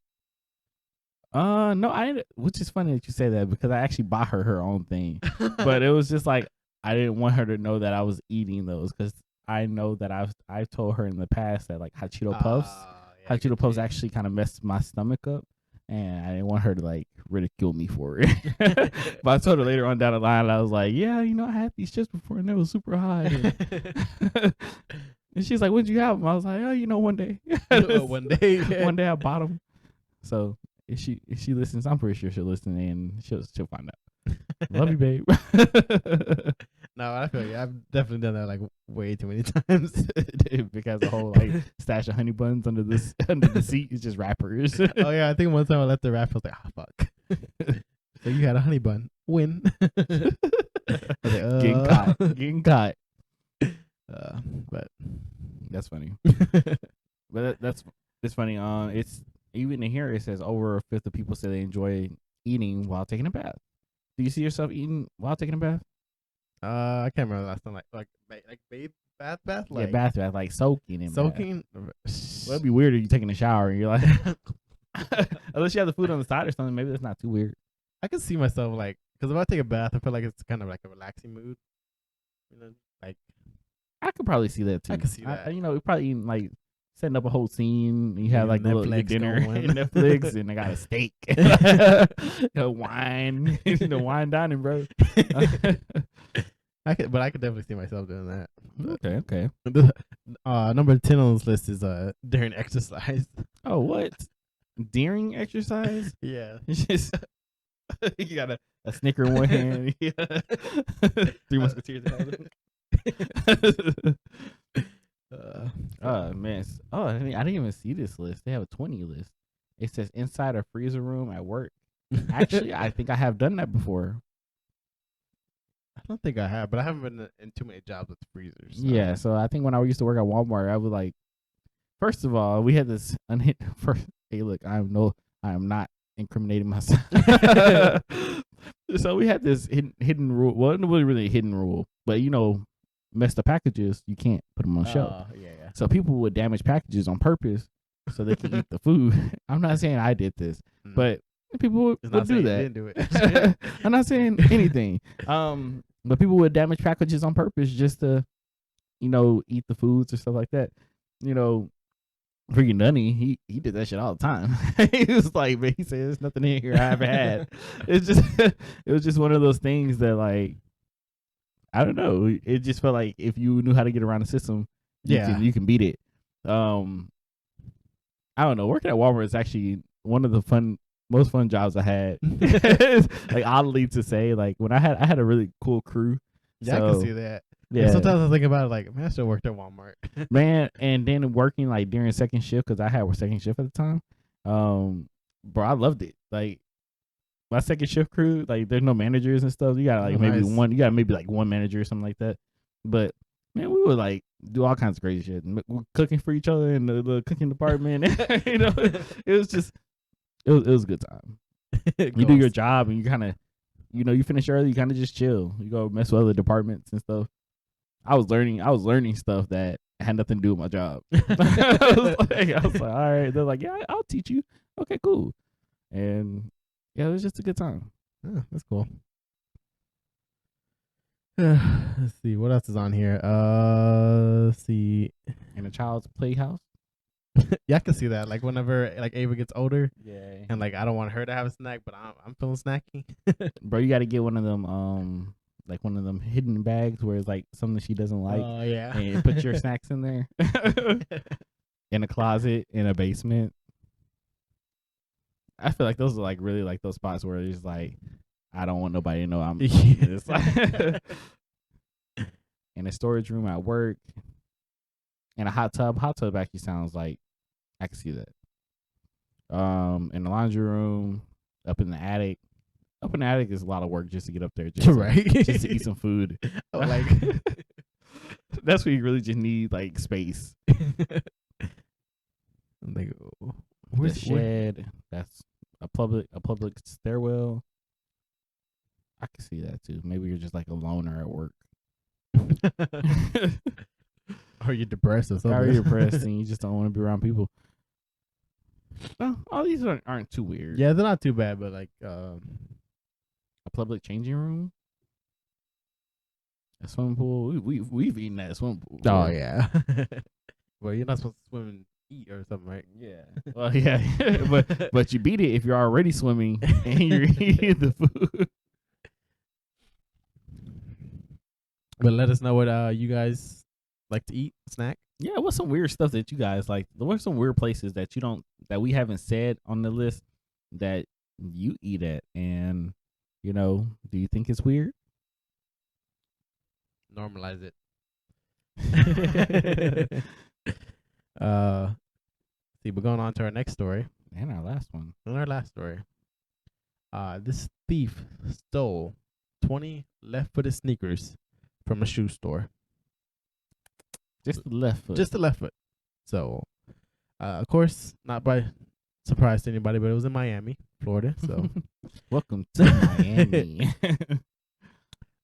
No, I didn't. Which is funny that you say that because I actually bought her own thing, but it was just like I didn't want her to know that I was eating those because I know that I've told her in the past that like hot Cheeto puffs, hot Cheeto puffs actually kind of messed my stomach up. And I didn't want her to like ridicule me for it. But I told her later on down the line, I was like, yeah, I had these chips before and they were super high. And she's like, when'd you have them? I was like, oh, one day. One day. Yeah. One day I bought them. So if she listens, I'm pretty sure she'll listen and she'll find out. Love you, babe. No, I feel you. I've definitely done that like way too many times. Because the whole like stash of honey buns under the seat is just wrappers. Oh yeah, I think one time I left the wrap. I was like, oh fuck. So you had a honey bun. Win. I was like, Getting caught. But that's funny. But it's funny. It's even in here. It says over a fifth of people say they enjoy eating while taking a bath. Do you see yourself eating while taking a bath? I can't remember the last time like bathe, bath, like yeah, bath, like soaking in soaking. Well, it'd be weird if you're taking a shower and you're like, unless you have the food on the side or something. Maybe that's not too weird. I can see myself like, because if I take a bath, I feel like it's kind of like a relaxing mood. Like I could probably see that too. I could see that. We're probably eating, like setting up a whole scene. You have like the little dinner and Netflix, and I got a steak, wine, wine dining, bro. I could definitely see myself doing that. Okay. Number 10 on this list is during exercise. Oh, what? During exercise? Yeah. It's just you got a Snicker in one hand. Three Musketeers in the other. Man. Oh, I didn't even see this list. They have a 20 list. It says inside a freezer room at work. Actually, I think I have done that before. I don't think I have, but I haven't been in too many jobs with freezers. So. Yeah, so I think when I used to work at Walmart, I would like. First of all, we had this Hey, look, I am not incriminating myself. So we had this hidden rule. Well, it wasn't really a hidden rule, but messed up packages, you can't put them on the shelf. Yeah. So people would damage packages on purpose so they could eat the food. I'm not saying I did this, but people would do that. Didn't do it. I'm not saying anything. But people would damage packages on purpose just to, eat the foods or stuff like that. Freaking Dunny, he did that shit all the time. He was like, man, he said, there's nothing in here I haven't had. It was just one of those things that, like, I don't know. It just felt like if you knew how to get around the system, you can beat it. I don't know. Working at Walmart is actually one of the most fun jobs I had. Like, oddly to say, like when I had a really cool crew. Yeah, I can see that. Yeah. And sometimes I think about it like, man, I should have worked at Walmart. Man, and then working like during second shift, because I had a second shift at the time. Bro, I loved it. Like my second shift crew, like there's no managers and stuff. You got like maybe one manager or something like that. But man, we would like do all kinds of crazy shit. We're cooking for each other in the cooking department. It was just it was a good time. You do your job and you kind of, you finish early. You kind of just chill. You go mess with other departments and stuff. I was learning stuff that had nothing to do with my job. I was like, all right. They're like, yeah, I'll teach you. Okay, cool. And yeah, it was just a good time. Oh, that's cool. Let's see what else is on here. Let's see. In a child's playhouse. Yeah, I can see that. Like whenever like Ava gets older, Yeah. and like I don't want her to have a snack, but I'm feeling snacky. Bro, you got to get one of them, like one of them hidden bags where it's like something she doesn't like. Oh yeah. And put your snacks in there. In a closet, in a basement. I feel like those are like really like those spots where it's like, I don't want nobody to know I'm this. In a storage room at work. In a hot tub. Hot tub actually sounds like I can see that. In the laundry room, up in the attic. Up in the attic is a lot of work just to get up there, just right? just to eat some food. Oh, like that's where you really just need like space. Like, The shed. That's a public stairwell. I can see that too. Maybe you're just like a loner at work. Or you're depressed or something. Or you're depressed and you just don't want to be around people. No, all these aren't too weird. Yeah, they're not too bad, but like a public changing room, a swimming pool. We've eaten that swimming pool. Oh yeah. Well, you're not supposed to swim and eat or something, right? Yeah. Well, yeah, but you beat it if you're already swimming and you're eating the food. But let us know what you guys like to eat, snack. Yeah, what's some weird stuff that you guys like? What's some weird places that that we haven't said on the list that you eat at? And, do you think it's weird? Normalize it. See, we're going on to our next story. And our last one. And our last story. This thief stole 20 left-footed sneakers from a shoe store. Just the left foot. Just the left foot. So, of course, not by surprise to anybody, but it was in Miami, Florida. So, welcome to Miami.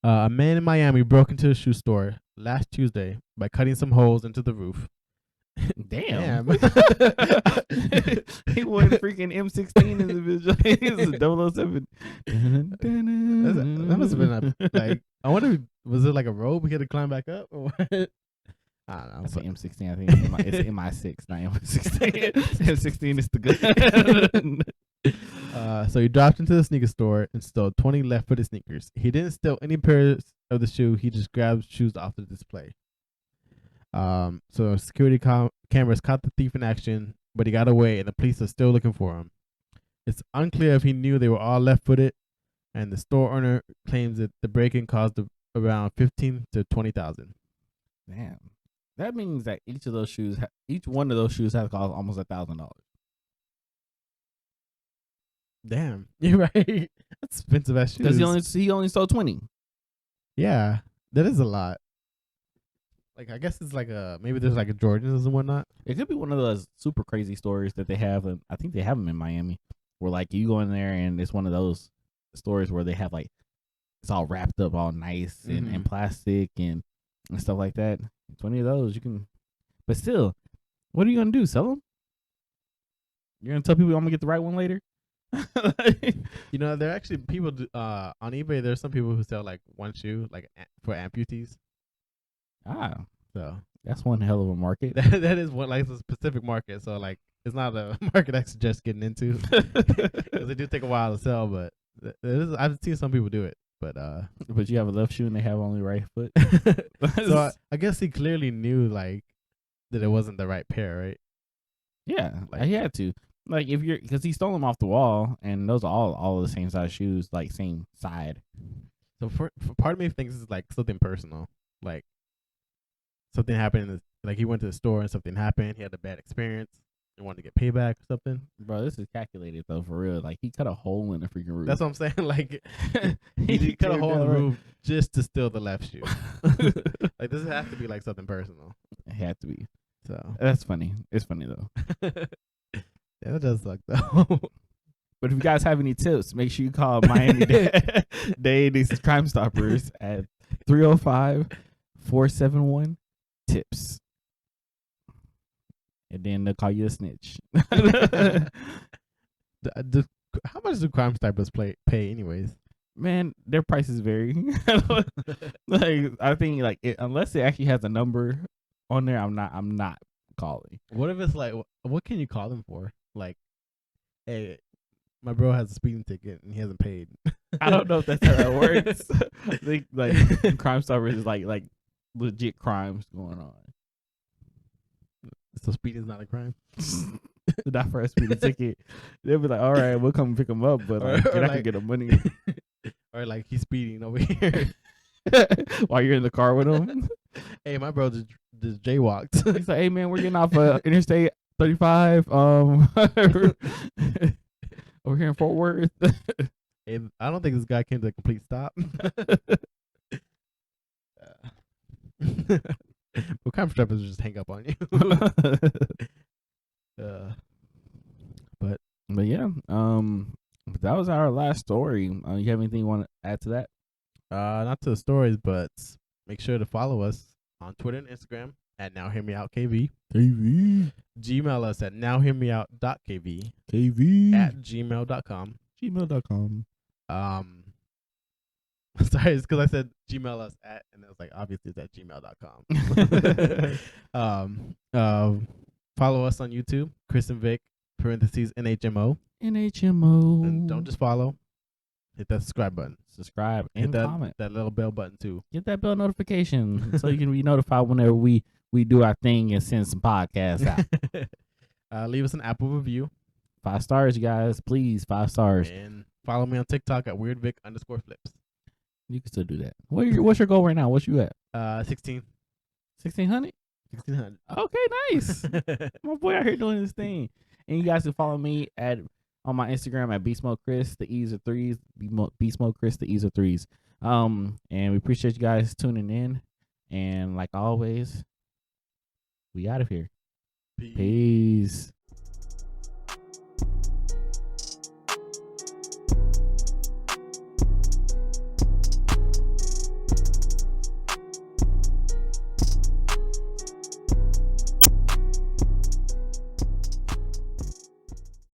A man in Miami broke into a shoe store last Tuesday by cutting some holes into the roof. Damn. He went freaking M16 in the visual. It's a 007. That must have been like, I wonder, was it like a rope he had to climb back up or what? I don't know. That's an M16. I think it's MI6, not M16. M16 is the good. So he dropped into the sneaker store and stole 20 left-footed sneakers. He didn't steal any pairs of the shoe. He just grabbed shoes off the display. So security cameras caught the thief in action, but he got away, and the police are still looking for him. It's unclear if he knew they were all left-footed, and the store owner claims that the break-in cost around $15,000 to $20,000. Damn. That means that each one of those shoes has cost almost $1,000. Damn, you're right. That's expensive as shoes. Because he only stole 20. Yeah, that is a lot. Like, I guess it's like maybe there's like a Jordans and whatnot. It could be one of those super crazy stories that they have. I think they have them in Miami, where like you go in there and it's one of those stories where they have like it's all wrapped up all nice and plastic and stuff like that. 20 of those you can, but still, what are you gonna do? Sell them? You're gonna tell people I'm gonna get the right one later? There are actually people on eBay. There's some people who sell like one shoe like for amputees. So that's one hell of a market. that is one, like, it's a specific market. So like it's not a market I suggest getting into because they do take a while to sell. But I've seen some people do it. But you have a left shoe and they have only right foot. So I guess he clearly knew like that it wasn't the right pair, right? Yeah, like he had to. Like because he stole them off the wall, and those are all the same size shoes, like same side. So for part of me thinks it's like something personal, like something happened. Like he went to the store and something happened. He had a bad experience. He wanted to get payback or something. Bro, this is calculated though, for real. Like he cut a hole in the freaking roof. That's what I'm saying. Like he cut a hole in the roof just to steal the left shoe. Like this has to be like something personal. It had to be. So that's funny. It's funny though. Yeah, that does suck though. But if you guys have any tips, make sure you call Miami-Dade Crime Stoppers at 305-471-TIPS. and then they'll call you a snitch. How much do Crime Stoppers pay anyways? Man, their prices vary. Like I think like unless it actually has a number on there, I'm not calling. What if it's like, what can you call them for? Like, hey, my bro has a speeding ticket and he hasn't paid. I don't know if that's how that works. I think like Crime Stoppers is like legit crimes going on. So speeding is not a crime. Not for a speeding ticket. They'll be like, all right, we'll come pick him up, but like, you're not gonna get the money. Or like he's speeding over here while you're in the car with him. Hey, my bro just jaywalked. He's like, hey man, we're getting off Interstate 35. Over here in Fort Worth. Hey, I don't think this guy came to a complete stop. What kind of strappers just hang up on you? But yeah, that was our last story. You have anything you want to add to that? Not to the stories, but make sure to follow us on Twitter and Instagram at nowhearmeout.kv. Gmail us at nowhearmeout.kv. At gmail.com. Sorry, it's because I said Gmail us at, and it was like, obviously it's at gmail.com. Follow us on YouTube, Chris and Vic, (NHMO). NHMO. And don't just follow. Hit that subscribe button. Subscribe and comment. That little bell button too. Get that bell notification so you can be notified whenever we do our thing and send some podcasts out. Leave us an Apple review. 5 stars, you guys. Please, 5 stars. And follow me on TikTok at weirdvic_flips. You can still do that. What's your goal right now? What you at? 16. 1600? 1600. Okay, nice. My boy out here doing this thing. And you guys can follow me on my Instagram at BSmokeChris. The E's are 3s. BSmokeChris. The E's are 3s. And we appreciate you guys tuning in. And like always, we out of here. Peace.